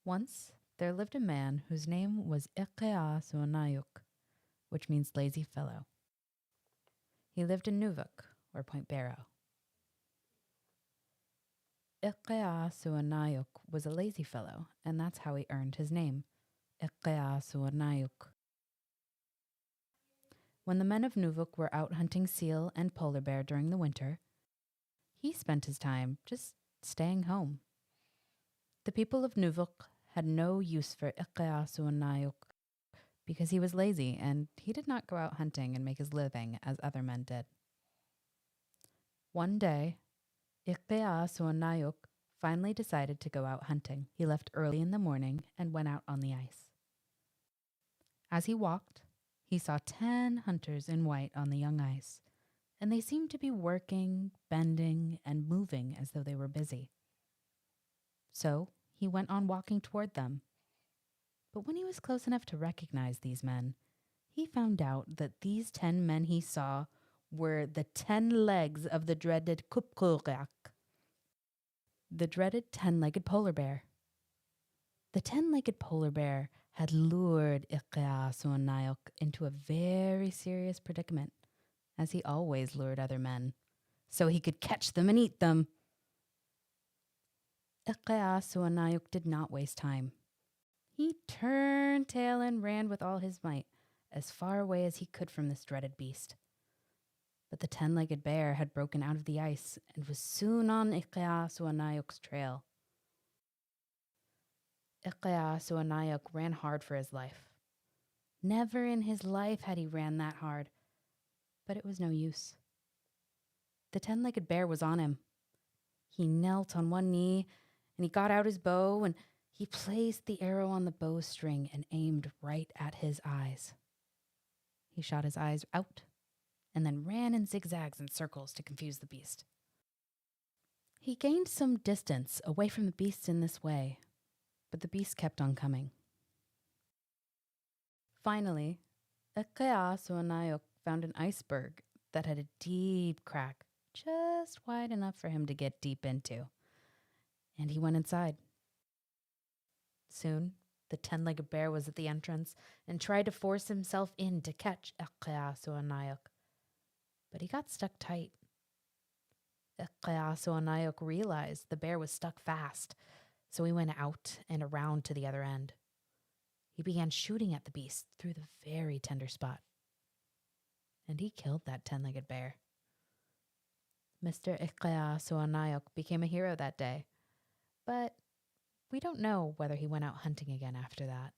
Once there lived a man whose name was Iqiasuannayuk, which means lazy fellow. He lived in Nuvuk, or Point Barrow. Iqiasuannayuk was a lazy fellow, and that's how he earned his name, Iqiasuannayuk. When the men of Nuvuk were out hunting seal and polar bear during the winter, he spent his time just staying home. The people of Nuvuk had no use for Iqiasuannayuk because he was lazy and he did not go out hunting and make his living as other men did. One day, Iqiasuannayuk finally decided to go out hunting. He left early in the morning and went out on the ice. As he walked, he saw 10 hunters in white on the young ice, and they seemed to be working, bending, and moving as though they were busy. So he went on walking toward them. But when he was close enough to recognize these men, he found out that these 10 men he saw were the 10 legs of the dreaded Kupkurak, the dreaded 10-legged polar bear. The 10-legged polar bear had lured Iqiasuannayuk into a very serious predicament, as he always lured other men, so he could catch them and eat them. Iqiasuannayuk did not waste time. He turned tail and ran with all his might, as far away as he could from this dreaded beast. But the 10-legged bear had broken out of the ice and was soon on Iqiasuannayuk's trail. Iqiasuannayuk ran hard for his life. Never in his life had he ran that hard, but it was no use. The 10-legged bear was on him. He knelt on one knee, and he got out his bow, and he placed the arrow on the bowstring and aimed right at his eyes. He shot his eyes out, and then ran in zigzags and circles to confuse the beast. He gained some distance away from the beast in this way, but the beast kept on coming. Finally, Iqiasuannayuk found an iceberg that had a deep crack, just wide enough for him to get deep into, and he went inside. Soon, the 10-legged bear was at the entrance and tried to force himself in to catch Iqiasuannayuk, but he got stuck tight. Iqiasuannayuk realized the bear was stuck fast, so he went out and around to the other end. He began shooting at the beast through the very tender spot, and he killed that 10-legged bear. Mr. Iqiasuannayuk became a hero that day, but we don't know whether he went out hunting again after that.